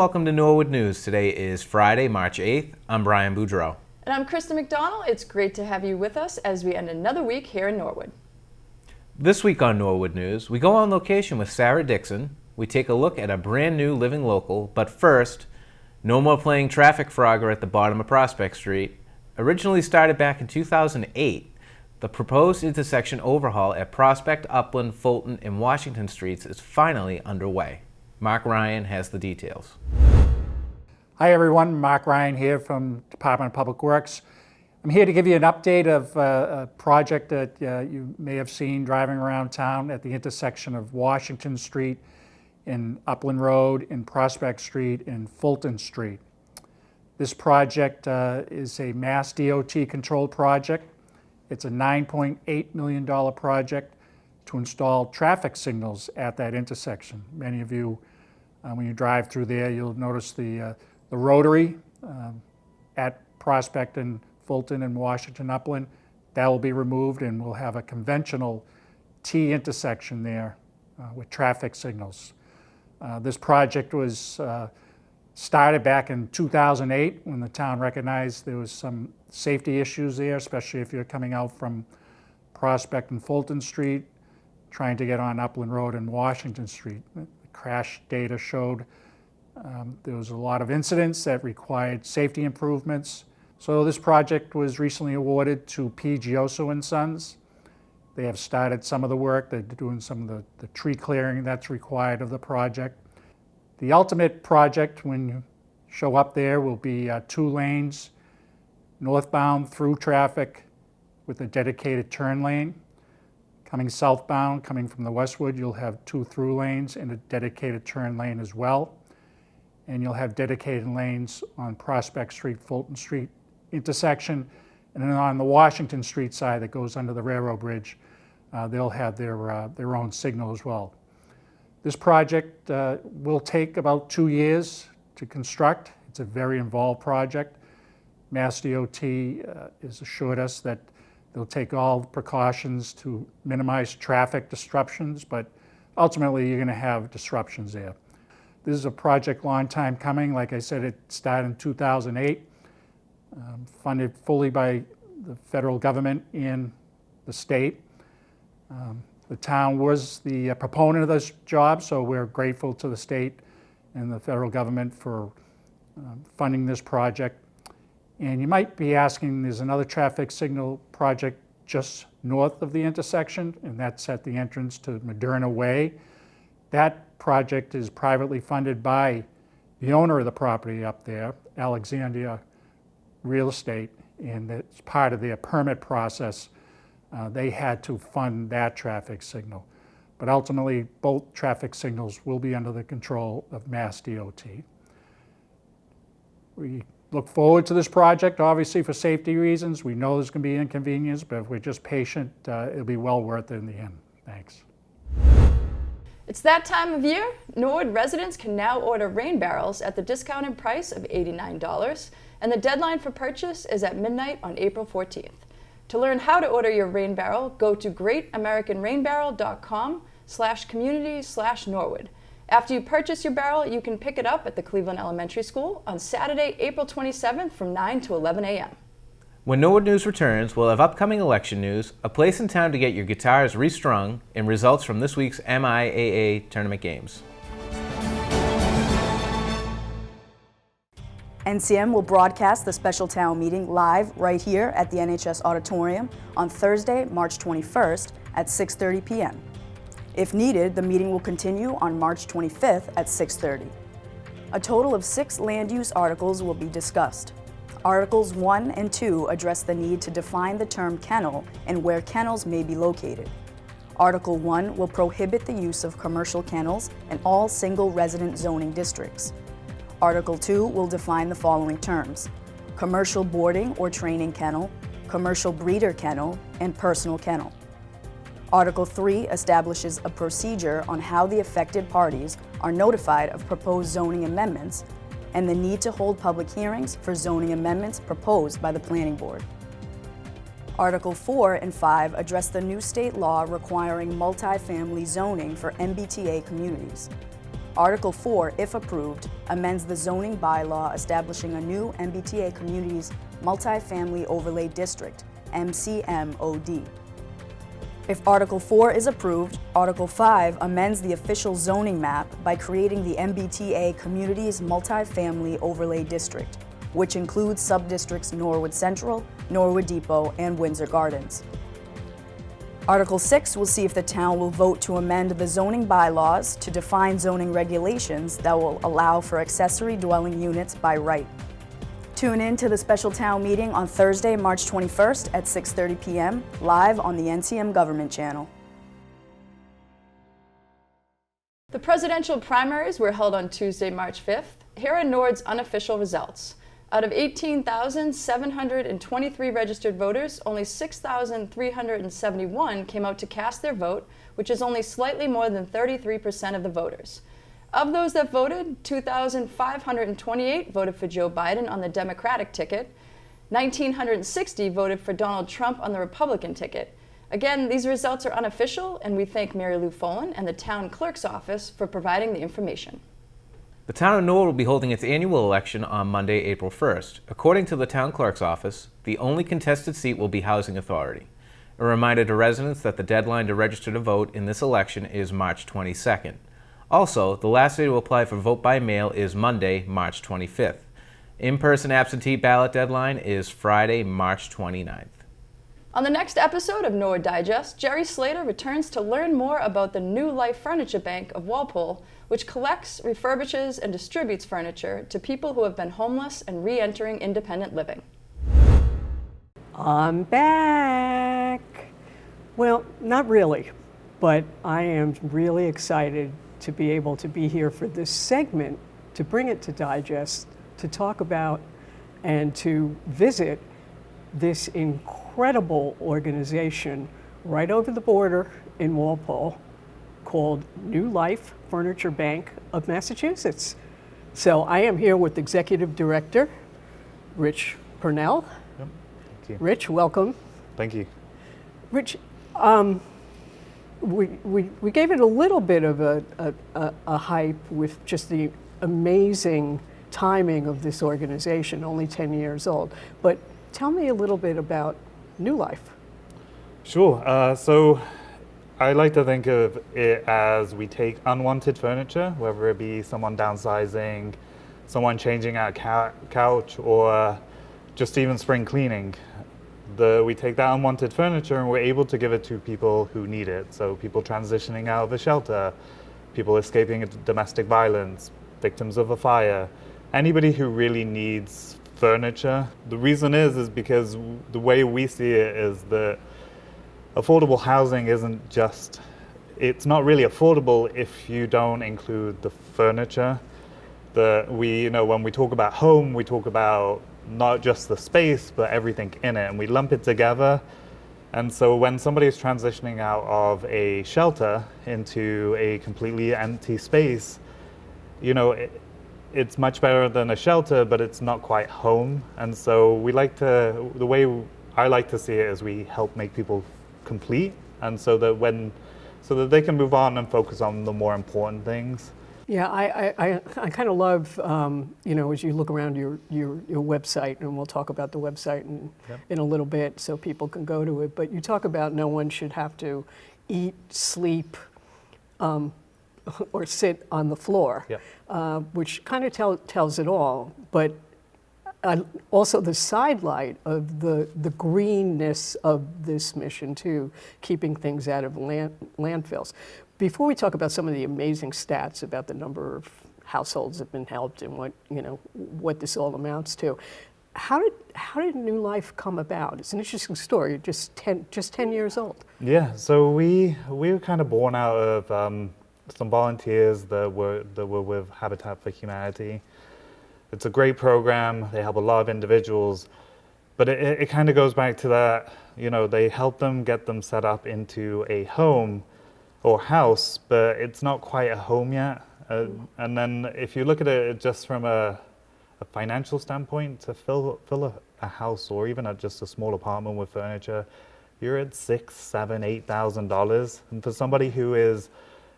welcome to Norwood News. Today is Friday, March 8th. I'm Brian Boudreau. And I'm Krista McDonald. It's great to have you with us as we end another week here in Norwood. This week on Norwood News, we go on location with Sarah Dixon. We take a look at a brand new living local, but first, no more playing traffic frogger at the bottom of Prospect Street. Originally started back in 2008, the proposed intersection overhaul at Prospect, Upland, Fulton, and Washington Streets is finally underway. Mark Ryan has the details. Hi everyone, Mark Ryan here from Department of Public Works. I'm here to give you an update of a project that you may have seen driving around town at the intersection of Washington Street and Upland Road and Prospect Street and Fulton Street. This project is a Mass DOT controlled project. It's a $9.8 million project to install traffic signals at that intersection. Many of you, when you drive through there, you'll notice the rotary at Prospect and Fulton and Washington Upland. That will be removed and we'll have a conventional T intersection there with traffic signals. This project was started back in 2008 when the town recognized there was some safety issues there, especially if you're coming out from Prospect and Fulton Street, trying to get on Upland Road and Washington Street. The crash data showed there was a lot of incidents that required safety improvements. So this project was recently awarded to P. Gioso and Sons. They have started some of the work. They're doing some of the tree clearing that's required of the project. The ultimate project, when you show up there, will be 2 lanes, northbound through traffic with a dedicated turn lane. Coming southbound, coming from the Westwood, you'll have 2 through lanes and a dedicated turn lane as well. And you'll have dedicated lanes on Prospect Street, Fulton Street intersection. And then on the Washington Street side that goes under the railroad bridge, they'll have their own signal as well. This project will take about 2 years to construct. It's a very involved project. Mass DOT has assured us that they'll take all precautions to minimize traffic disruptions, but ultimately you're going to have disruptions there. This is a project long time coming. Like I said, it started in 2008, funded fully by the federal government and the state. The town was the proponent of this job, so we're grateful to the state and the federal government for funding this project. And you might be asking, there's another traffic signal project just north of the intersection, and that's at the entrance to Moderna Way. That project is privately funded by the owner of the property up there, Alexandria Real Estate, and it's part of their permit process. They had to fund that traffic signal. But ultimately, both traffic signals will be under the control of Mass DOT. We look forward to this project, obviously for safety reasons. We know there's going to be inconvenience, but if we're just patient, it'll be well worth it in the end. Thanks. It's that time of year. Norwood residents can now order rain barrels at the discounted price of $89, and the deadline for purchase is at midnight on April 14th. To learn how to order your rain barrel, go to greatamericanrainbarrel.com/community/Norwood. After you purchase your barrel, you can pick it up at the Cleveland Elementary School on Saturday, April 27th from 9 to 11 a.m. When Norwood News returns, we'll have upcoming election news, a place in town to get your guitars restrung, and results from this week's MIAA tournament games. NCM will broadcast the special town meeting live right here at the NHS Auditorium on Thursday, March 21st at 6:30 p.m. If needed, the meeting will continue on March 25th at 6:30. A total of 6 land use articles will be discussed. Articles 1 and 2 address the need to define the term kennel and where kennels may be located. Article 1 will prohibit the use of commercial kennels in all single resident zoning districts. Article 2 will define the following terms: commercial boarding or training kennel, commercial breeder kennel, and personal kennel. Article 3 establishes a procedure on how the affected parties are notified of proposed zoning amendments and the need to hold public hearings for zoning amendments proposed by the Planning Board. Article 4 and 5 address the new state law requiring multifamily zoning for MBTA communities. Article 4, if approved, amends the zoning bylaw establishing a new MBTA Communities Multifamily Overlay District, MCMOD. If Article 4 is approved, Article 5 amends the official zoning map by creating the MBTA Communities Multifamily Overlay District, which includes subdistricts Norwood Central, Norwood Depot, and Windsor Gardens. Article 6 will see if the town will vote to amend the zoning bylaws to define zoning regulations that will allow for accessory dwelling units by right. Tune in to the special town meeting on Thursday, March 21st at 6:30 p.m. live on the NTM Government Channel. The presidential primaries were held on Tuesday, March 5th. Here are Norwood's unofficial results. Out of 18,723 registered voters, only 6,371 came out to cast their vote, which is only slightly more than 33% of the voters. Of those that voted, 2,528 voted for Joe Biden on the Democratic ticket, 1,960 voted for Donald Trump on the Republican ticket. Again, these results are unofficial, and we thank Mary Lou Follin and the town clerk's office for providing the information. The town of Norwood will be holding its annual election on Monday, April 1st. According to the town clerk's office, the only contested seat will be Housing Authority. A reminder to residents that the deadline to register to vote in this election is March 22nd. Also, the last day to apply for vote by mail is Monday, March 25th. In-person absentee ballot deadline is Friday, March 29th. On the next episode of Norwood Digest, Jerry Slater returns to learn more about the New Life Furniture Bank of Walpole, which collects, refurbishes, and distributes furniture to people who have been homeless and re-entering independent living. I'm back. Well, not really, but I am really excited to be able to be here for this segment, to bring it to Digest, to talk about and to visit this incredible organization right over the border in Walpole called New Life Furniture Bank of Massachusetts. So I am here with Executive Director Rich Purnell. Yep. Thank you. Rich, welcome. Thank you. Rich, we gave it a little bit of a hype with just the amazing timing of this organization, only 10 years old. But tell me a little bit about New Life. Sure. So I like to think of it as we take unwanted furniture, whether it be someone downsizing, someone changing out a couch, or just even spring cleaning. We take that unwanted furniture and we're able to give it to people who need it. So people transitioning out of a shelter, people escaping domestic violence, victims of a fire, anybody who really needs furniture. The reason is because the way we see it is that affordable housing isn't just, it's not really affordable if you don't include the furniture. When we talk about home, we talk about not just the space, but everything in it, and we lump it together. And so when somebody is transitioning out of a shelter into a completely empty space, it's much better than a shelter, but it's not quite home. And so the way I like to see it is we help make people complete, and so that they can move on and focus on the more important things. Yeah, I kind of love, as you look around your website, and we'll talk about the website in a little bit so people can go to it, but you talk about no one should have to eat, sleep, or sit on the floor, which kind of tells it all. But also the sidelight of the greenness of this mission too, keeping things out of landfills. Before we talk about some of the amazing stats about the number of households that have been helped and what this all amounts to, how did New Life come about? It's an interesting story. Just 10 years old. Yeah. So we were kind of born out of some volunteers that were with Habitat for Humanity. It's a great program. They help a lot of individuals, but it kind of goes back to that. They help them get them set up into a home or house, but it's not quite a home yet. And then if you look at it just from a financial standpoint, to fill a house or even just a small apartment with furniture, you're at $6,000, $7,000, $8,000. And for somebody who is,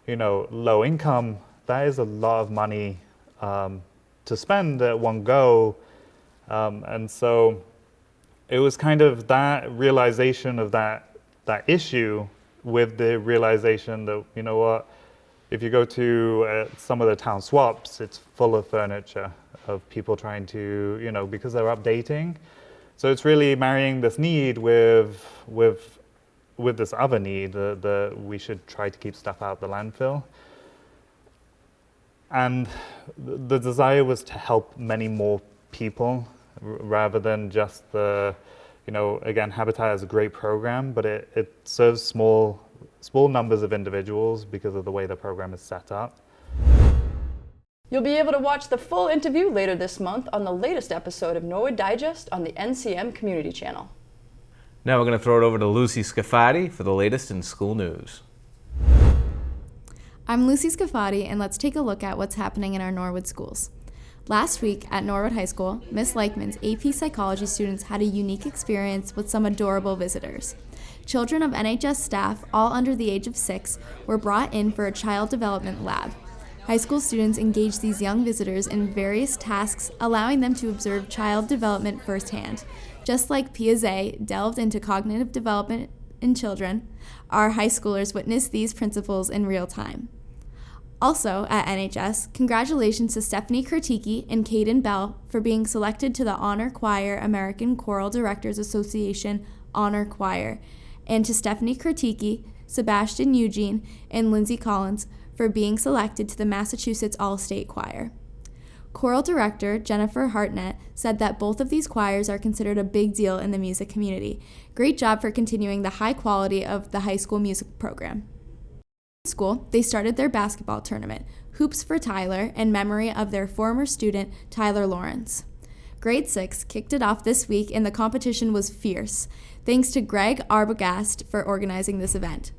low income, that is a lot of money to spend at one go. And so it was kind of that realization of that issue with the realization that, you know what, if you go to some of the town swaps, it's full of furniture of people trying to, you know, because they're updating. So it's really marrying this need with this other need, that we should try to keep stuff out of the landfill. And the desire was to help many more people rather than just the, you know, again, Habitat is a great program, but it serves small numbers of individuals because of the way the program is set up. You'll be able to watch the full interview later this month on the latest episode of Norwood Digest on the NCM Community Channel. Now we're going to throw it over to Lucy Scafati for the latest in school news. I'm Lucy Scafati, and let's take a look at what's happening in our Norwood schools. Last week at Norwood High School, Miss Leichman's AP Psychology students had a unique experience with some adorable visitors. Children of NHS staff, all under the age of 6, were brought in for a child development lab. High school students engaged these young visitors in various tasks, allowing them to observe child development firsthand. Just like Piaget delved into cognitive development in children, our high schoolers witnessed these principles in real time. Also at NHS, congratulations to Stephanie Kurtiki and Caden Bell for being selected to the Honor Choir American Choral Directors Association Honor Choir, and to Stephanie Kurtiki, Sebastian Eugene, and Lindsay Collins for being selected to the Massachusetts All-State Choir. Choral director Jennifer Hartnett said that both of these choirs are considered a big deal in the music community. Great job for continuing the high quality of the high school music program. In school, they started their basketball tournament, Hoops for Tyler, in memory of their former student, Tyler Lawrence. Grade 6 kicked it off this week, and the competition was fierce, thanks to Greg Arbogast for organizing this event.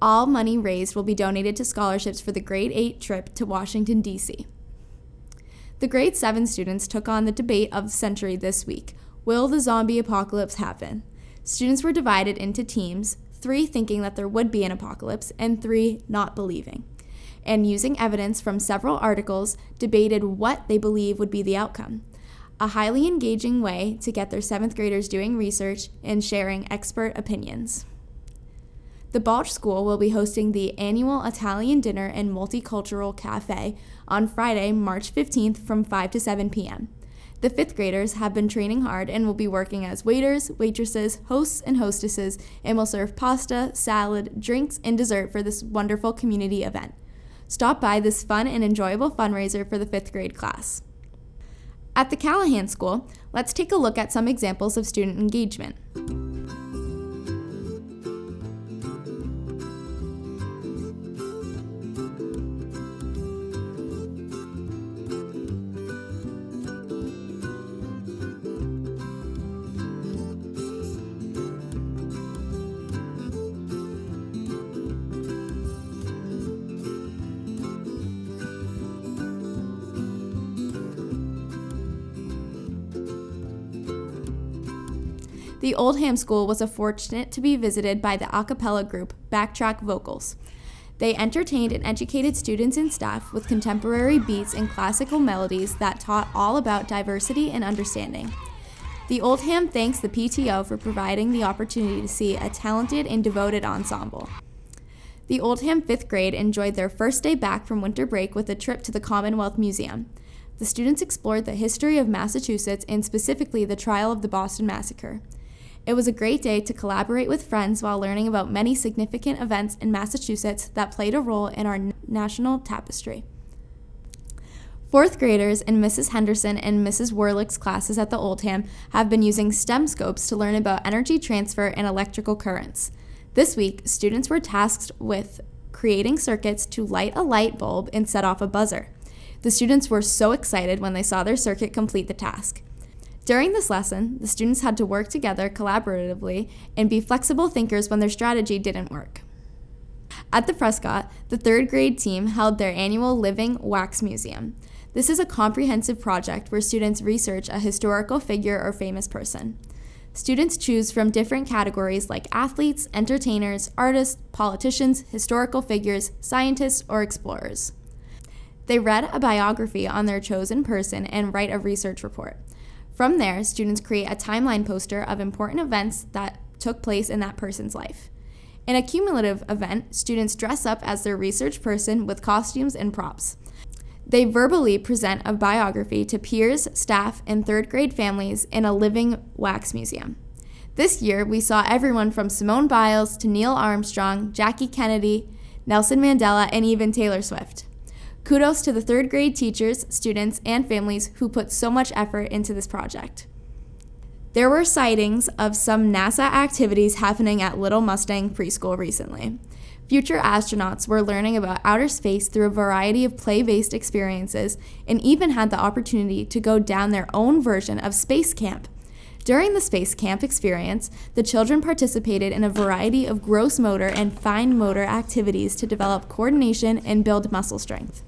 All money raised will be donated to scholarships for the Grade 8 trip to Washington, D.C. The Grade 7 students took on the debate of the century this week. Will the zombie apocalypse happen? Students were divided into teams, 3 thinking that there would be an apocalypse and 3 not believing, and using evidence from several articles, debated what they believe would be the outcome. A highly engaging way to get their 7th graders doing research and sharing expert opinions. The Balch School will be hosting the annual Italian Dinner and Multicultural Cafe on Friday, March 15th from 5 to 7 p.m. The 5th graders have been training hard and will be working as waiters, waitresses, hosts, and hostesses, and will serve pasta, salad, drinks, and dessert for this wonderful community event. Stop by this fun and enjoyable fundraiser for the 5th grade class. At the Callahan School, let's take a look at some examples of student engagement. The Oldham School was fortunate to be visited by the a cappella group Backtrack Vocals. They entertained and educated students and staff with contemporary beats and classical melodies that taught all about diversity and understanding. The Oldham thanks the PTO for providing the opportunity to see a talented and devoted ensemble. The Oldham 5th grade enjoyed their first day back from winter break with a trip to the Commonwealth Museum. The students explored the history of Massachusetts and specifically the trial of the Boston Massacre. It was a great day to collaborate with friends while learning about many significant events in Massachusetts that played a role in our national tapestry. 4th graders in Mrs. Henderson and Mrs. Werlick's classes at the Oldham have been using STEM scopes to learn about energy transfer and electrical currents. This week, students were tasked with creating circuits to light a light bulb and set off a buzzer. The students were so excited when they saw their circuit complete the task. During this lesson, the students had to work together collaboratively and be flexible thinkers when their strategy didn't work. At the Prescott, the 3rd grade team held their annual Living Wax Museum. This is a comprehensive project where students research a historical figure or famous person. Students choose from different categories like athletes, entertainers, artists, politicians, historical figures, scientists, or explorers. They read a biography on their chosen person and write a research report. From there, students create a timeline poster of important events that took place in that person's life. In a cumulative event, students dress up as their research person with costumes and props. They verbally present a biography to peers, staff, and third grade families in a living wax museum. This year, we saw everyone from Simone Biles to Neil Armstrong, Jackie Kennedy, Nelson Mandela, and even Taylor Swift. Kudos to the third grade teachers, students, and families who put so much effort into this project. There were sightings of some NASA activities happening at Little Mustang Preschool recently. Future astronauts were learning about outer space through a variety of play-based experiences and even had the opportunity to go down their own version of space camp. During the space camp experience, the children participated in a variety of gross motor and fine motor activities to develop coordination and build muscle strength.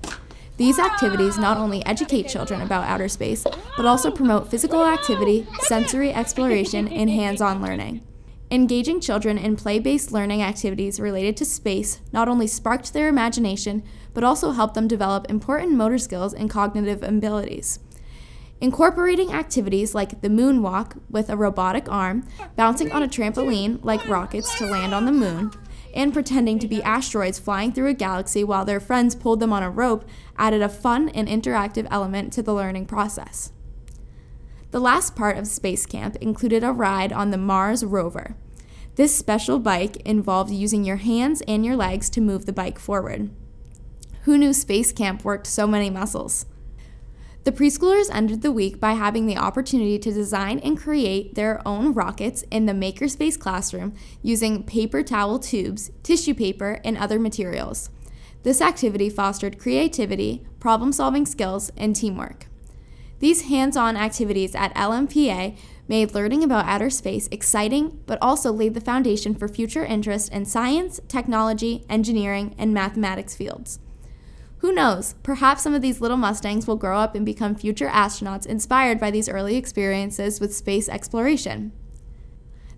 These activities not only educate children about outer space, but also promote physical activity, sensory exploration, and hands-on learning. Engaging children in play-based learning activities related to space not only sparked their imagination, but also helped them develop important motor skills and cognitive abilities. Incorporating activities like the moonwalk with a robotic arm, bouncing on a trampoline like rockets to land on the moon, and pretending to be asteroids flying through a galaxy while their friends pulled them on a rope added a fun and interactive element to the learning process. The last part of Space Camp included a ride on the Mars rover. This special bike involved using your hands and your legs to move the bike forward. Who knew Space Camp worked so many muscles? The preschoolers ended the week by having the opportunity to design and create their own rockets in the Makerspace classroom using paper towel tubes, tissue paper, and other materials. This activity fostered creativity, problem-solving skills, and teamwork. These hands-on activities at LMPA made learning about outer space exciting, but also laid the foundation for future interest in science, technology, engineering, and mathematics fields. Who knows, perhaps some of these little Mustangs will grow up and become future astronauts inspired by these early experiences with space exploration.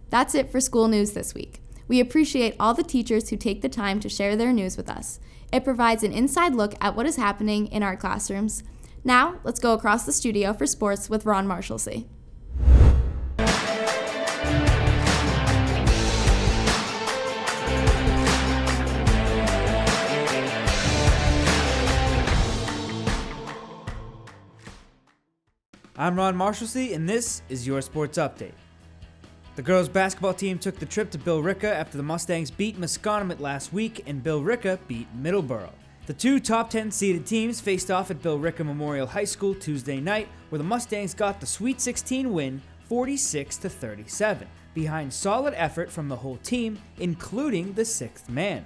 That's it for school news this week. We appreciate all the teachers who take the time to share their news with us. It provides an inside look at what is happening in our classrooms. Now, let's go across the studio for sports with Ron Marshalsea. I'm Ron Marshalsea, and this is your sports update. The girls' basketball team took the trip to Billerica after the Mustangs beat Masconomet last week, and Billerica beat Middleborough. The two top 10 seeded teams faced off at Billerica Memorial High School Tuesday night, where the Mustangs got the Sweet 16 win 46-37, behind solid effort from the whole team, including the sixth man.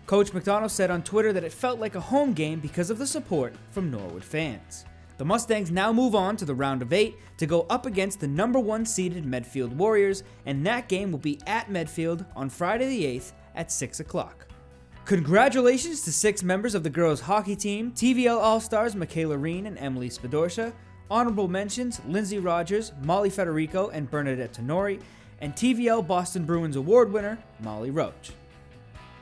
Coach McDonald said on Twitter that it felt like a home game because of the support from Norwood fans. The Mustangs now move on to the round of 8 to go up against the number 1 seeded Medfield Warriors, and that game will be at Medfield on Friday the 8th at 6 o'clock. Congratulations to 6 members of the girls' hockey team, TVL All-Stars Michaela Reen and Emily Spadorcia, honorable mentions Lindsay Rogers, Molly Federico, and Bernadette Tenori, and TVL Boston Bruins Award winner Molly Roach.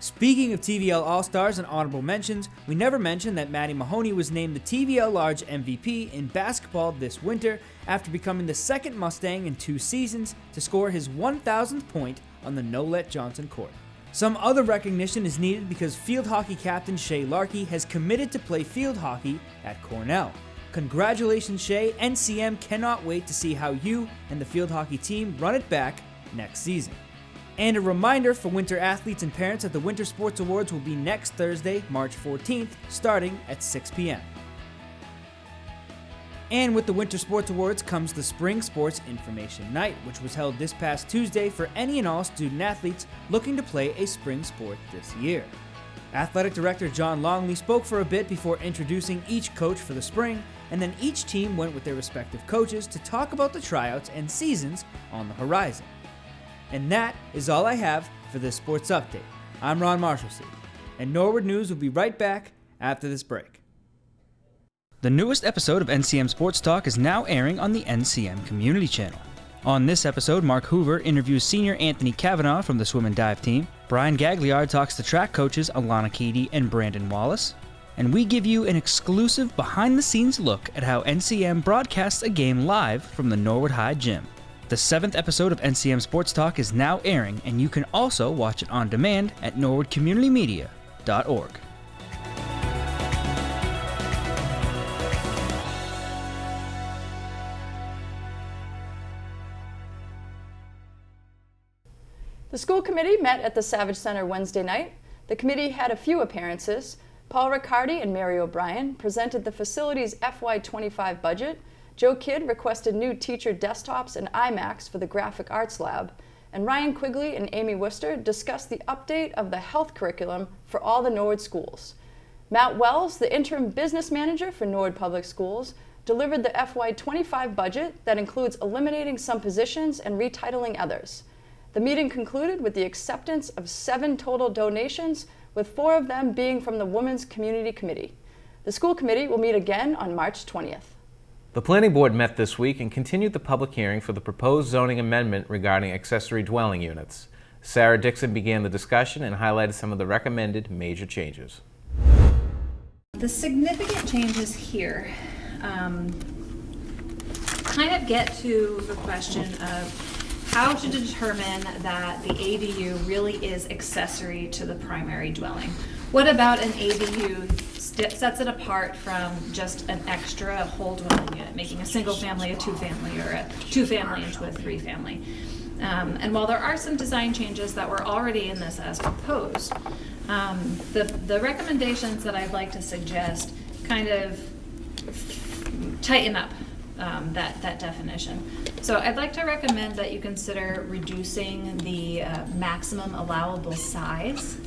Speaking of TVL All-Stars and honorable mentions, we never mentioned that Maddie Mahoney was named the TVL Large MVP in basketball this winter after becoming the second Mustang in 2 seasons to score his 1,000th point on the Nolette Johnson court. Some other recognition is needed because field hockey captain Shay Larkey has committed to play field hockey at Cornell. Congratulations, Shay. NCM cannot wait to see how you and the field hockey team run it back next season. And a reminder for winter athletes and parents that the Winter Sports Awards will be next Thursday, March 14th, starting at 6 p.m. And with the Winter Sports Awards comes the Spring Sports Information Night, which was held this past Tuesday for any and all student athletes looking to play a spring sport this year. Athletic Director John Longley spoke for a bit before introducing each coach for the spring, and then each team went with their respective coaches to talk about the tryouts and seasons on the horizon. And that is all I have for this sports update. I'm Ron Marshalsea, and Norwood News will be right back after this break. The newest episode of NCM Sports Talk is now airing on the NCM Community Channel. On this episode, Mark Hoover interviews senior Anthony Kavanaugh from the swim and dive team. Brian Gagliard talks to track coaches Alana Keedy and Brandon Wallace. and we give you an exclusive behind-the-scenes look at how NCM broadcasts a game live from the Norwood High Gym. The 7th episode of NCM Sports Talk is now airing, and you can also watch it on demand at norwoodcommunitymedia.org. The school committee met at the Savage Center Wednesday night. The committee had a few appearances. Paul Riccardi and Mary O'Brien presented the facility's FY25 budget. Joe Kidd requested new teacher desktops and iMacs for the graphic arts lab. And Ryan Quigley and Amy Worcester discussed the update of the health curriculum for all the Norwood schools. Matt Wells, the interim business manager for Norwood Public Schools, delivered the FY25 budget that includes eliminating some positions and retitling others. The meeting concluded with the acceptance of 7 total donations, with 4 of them being from the Women's Community Committee. The school committee will meet again on March 20th. The Planning Board met this week and continued the public hearing for the proposed zoning amendment regarding accessory dwelling units. Sarah Dixon began the discussion and highlighted some of the recommended major changes. The significant changes here kind of get to the question of how to determine that the ADU really is accessory to the primary dwelling. What about an ADU sets it apart from just an extra whole dwelling unit, making a single family a 2-family or a 2-family into a 3-family? And while there are some design changes that were already in this as proposed, the recommendations that I'd like to suggest kind of tighten up that definition. So I'd like to recommend that you consider reducing the maximum allowable size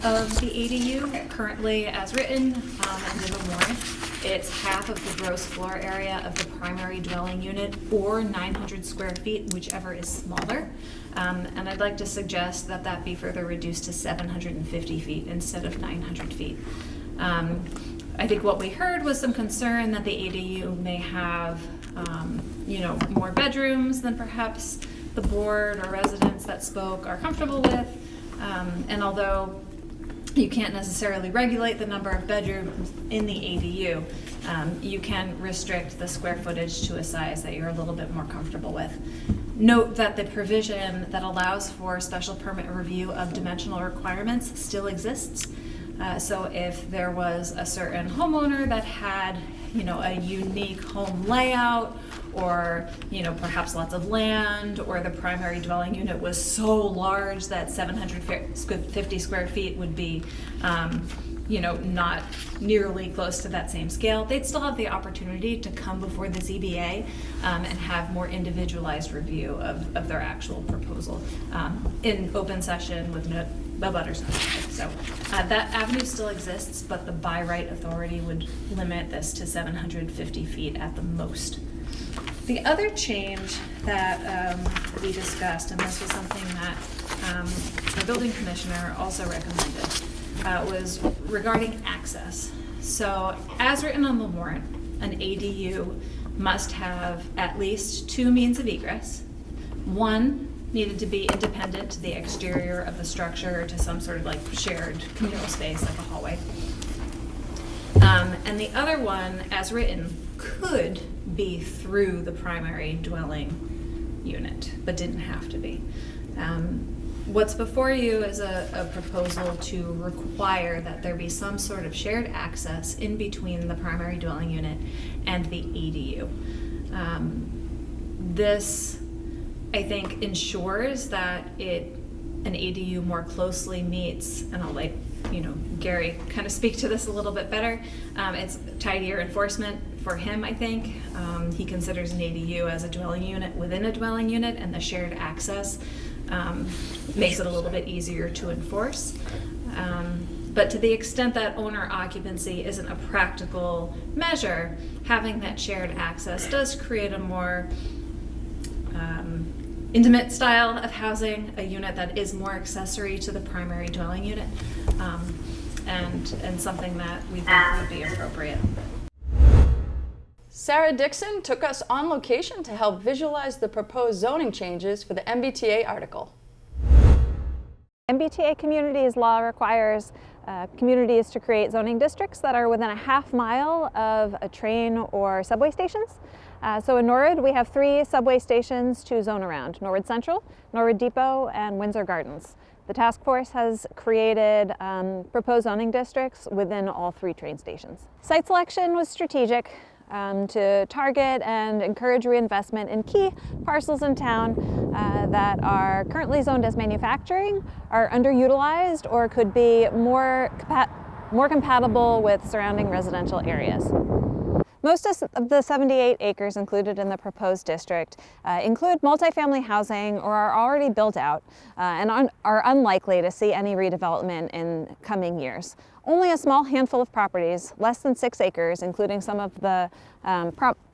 of the ADU. Currently, as written in the warrant, it's half of the gross floor area of the primary dwelling unit or 900 square feet, whichever is smaller. And I'd like to suggest that that be further reduced to 750 feet instead of 900 feet. I think what we heard was some concern that the ADU may have, more bedrooms than perhaps the board or residents that spoke are comfortable with. And although you can't necessarily regulate the number of bedrooms in the ADU, you can restrict the square footage to a size that you're a little bit more comfortable with. Note that the provision that allows for special permit review of dimensional requirements still exists. So if there was a certain homeowner that had, a unique home layout, or, perhaps lots of land, or the primary dwelling unit was so large that 750 square feet would be, not nearly close to that same scale, they'd still have the opportunity to come before the ZBA and have more individualized review of their actual proposal in open session with no butters notified. So that avenue still exists, but the by right authority would limit this to 750 feet at the most. The other change that we discussed, and this was something that the building commissioner also recommended, was regarding access. So as written on the warrant, an ADU must have at least 2 means of egress. One needed to be independent to the exterior of the structure, to some sort of like shared communal space like a hallway. And the other one, as written, could be through the primary dwelling unit, but didn't have to be. What's before you is a proposal to require that there be some sort of shared access in between the primary dwelling unit and the ADU. This, I think, ensures that an ADU more closely meets, and I'll let Gary kind of speak to this a little bit better. It's tidier enforcement for him, I think. He considers an ADU as a dwelling unit within a dwelling unit, and the shared access makes it a little bit easier to enforce. But to the extent that owner occupancy isn't a practical measure, having that shared access does create a more intimate style of housing, a unit that is more accessory to the primary dwelling unit, and something that we think would be appropriate. Sarah Dixon took us on location to help visualize the proposed zoning changes for the MBTA article. MBTA communities law requires community is to create zoning districts that are within a half-mile of a train or subway stations. So in Norwood, we have 3 subway stations to zone around: Norwood Central, Norwood Depot, and Windsor Gardens. The task force has created proposed zoning districts within all 3 train stations. Site selection was strategic to target and encourage reinvestment in key parcels in town that are currently zoned as manufacturing, are underutilized, or could be more compatible with surrounding residential areas. Most of the 78 acres included in the proposed district include multifamily housing or are already built out and are unlikely to see any redevelopment in coming years. Only a small handful of properties, less than 6 acres, including some of the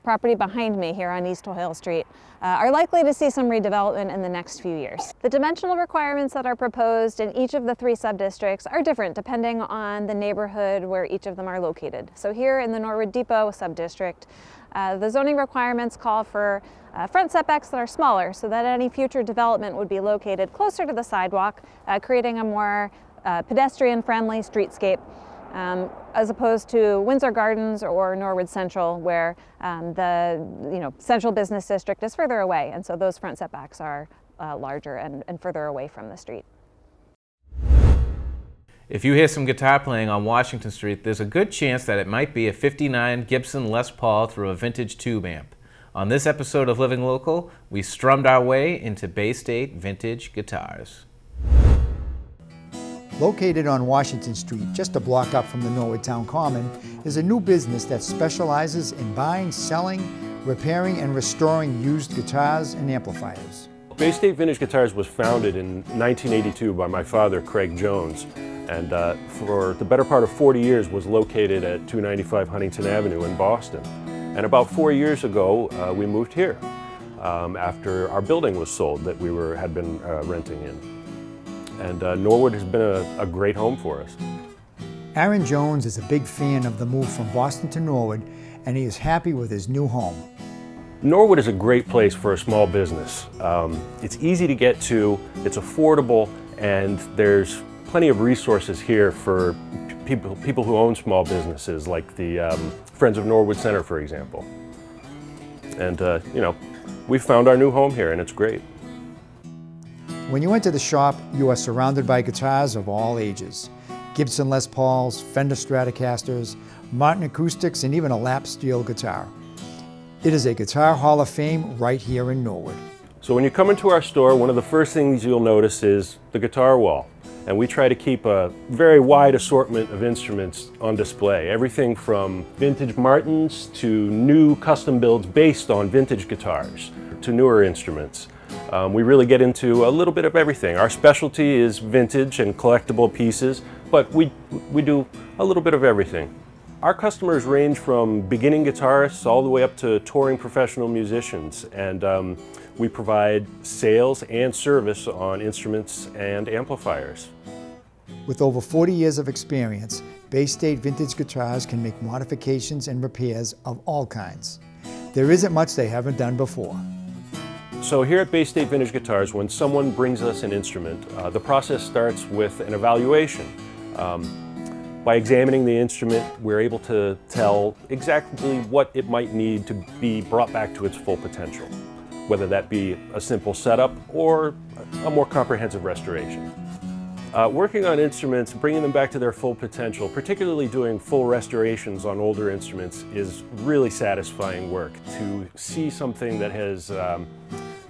property behind me here on East Hoyle Street, are likely to see some redevelopment in the next few years. The dimensional requirements that are proposed in each of the 3 sub-districts are different depending on the neighborhood where each of them are located. So here in the Norwood Depot sub-district, the zoning requirements call for front setbacks that are smaller so that any future development would be located closer to the sidewalk, creating a more pedestrian-friendly streetscape, as opposed to Windsor Gardens or Norwood Central, where the central business district is further away, and so those front setbacks are larger and further away from the street. If you hear some guitar playing on Washington Street, there's a good chance that it might be a '59 Gibson Les Paul through a vintage tube amp. On this episode of Living Local, we strummed our way into Bay State vintage guitars. Located on Washington Street, just a block up from the Norwood Town Common, is a new business that specializes in buying, selling, repairing, and restoring used guitars and amplifiers. Bay State Vintage Guitars was founded in 1982 by my father, Craig Jones, and for the better part of 40 years was located at 295 Huntington Avenue in Boston. And about 4 years ago, we moved here after our building was sold that we had been renting in. And Norwood has been a great home for us. Aaron Jones is a big fan of the move from Boston to Norwood, and he is happy with his new home. Norwood is a great place for a small business. It's easy to get to, it's affordable, and there's plenty of resources here for people who own small businesses, like the Friends of Norwood Center, for example. And we found our new home here, and it's great. When you enter the shop, you are surrounded by guitars of all ages. Gibson Les Pauls, Fender Stratocasters, Martin Acoustics, and even a lap steel guitar. It is a Guitar Hall of Fame right here in Norwood. So when you come into our store, one of the first things you'll notice is the guitar wall. And we try to keep a very wide assortment of instruments on display. Everything from vintage Martins to new custom builds based on vintage guitars to newer instruments. We really get into a little bit of everything. Our specialty is vintage and collectible pieces, but we do a little bit of everything. Our customers range from beginning guitarists all the way up to touring professional musicians, and we provide sales and service on instruments and amplifiers. With over 40 years of experience, Bay State Vintage Guitars can make modifications and repairs of all kinds. There isn't much they haven't done before. So here at Bay State Vintage Guitars, when someone brings us an instrument, the process starts with an evaluation. By examining the instrument, we're able to tell exactly what it might need to be brought back to its full potential, whether that be a simple setup or a more comprehensive restoration. Working on instruments, bringing them back to their full potential, particularly doing full restorations on older instruments, is really satisfying work. To see something that has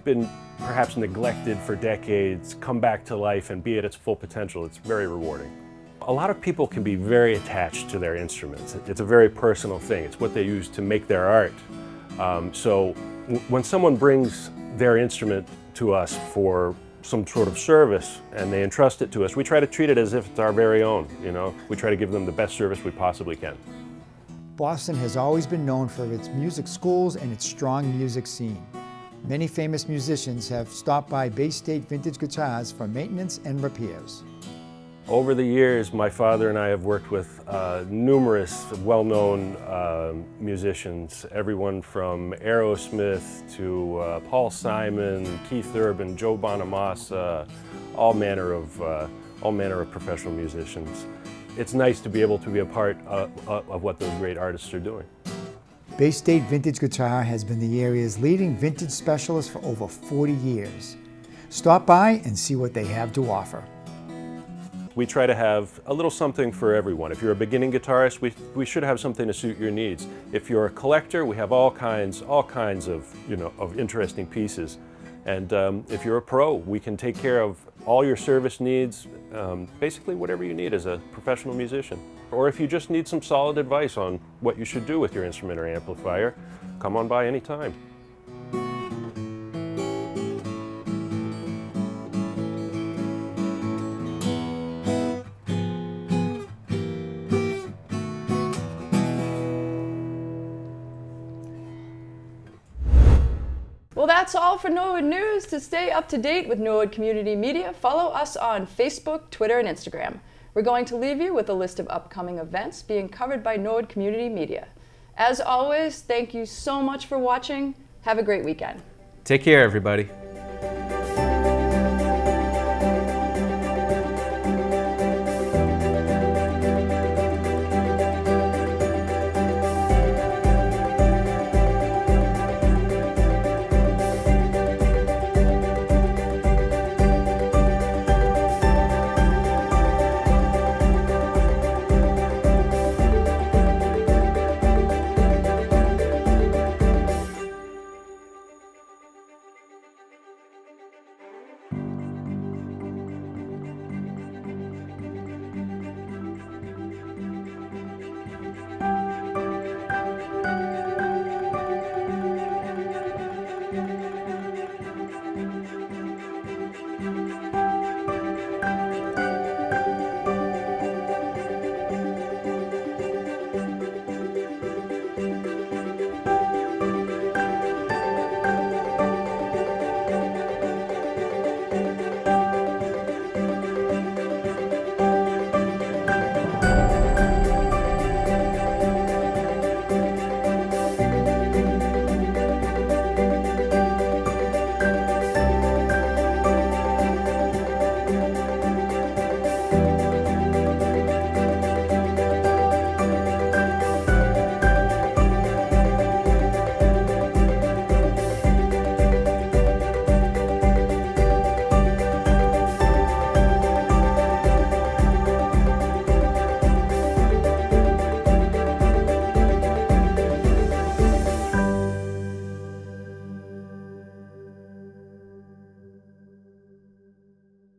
been perhaps neglected for decades come back to life and be at its full potential, it's very rewarding. A lot of people can be very attached to their instruments. It's a very personal thing. It's what they use to make their art. So when someone brings their instrument to us for some sort of service and they entrust it to us, we try to treat it as if it's our very own. We try to give them the best service we possibly can. Boston has always been known for its music schools and its strong music scene. Many famous musicians have stopped by Bay State Vintage Guitars for maintenance and repairs. Over the years, my father and I have worked with numerous well-known musicians, everyone from Aerosmith to Paul Simon, Keith Urban, Joe Bonamassa, all manner of professional musicians. it's nice to be able to be a part of what those great artists are doing. Bay State Vintage Guitar has been the area's leading vintage specialist for over 40 years. Stop by and see what they have to offer. We try to have a little something for everyone. If you're a beginning guitarist, we should have something to suit your needs. If you're a collector, we have all kinds of, of interesting pieces. And if you're a pro, we can take care of all your service needs, basically whatever you need as a professional musician. Or if you just need some solid advice on what you should do with your instrument or amplifier, come on by anytime. Well, that's all for Norwood News. To stay up to date with Norwood Community Media, follow us on Facebook, Twitter, and Instagram. We're going to leave you with a list of upcoming events being covered by Norwood Community Media. As always, thank you so much for watching. Have a great weekend. Take care, everybody.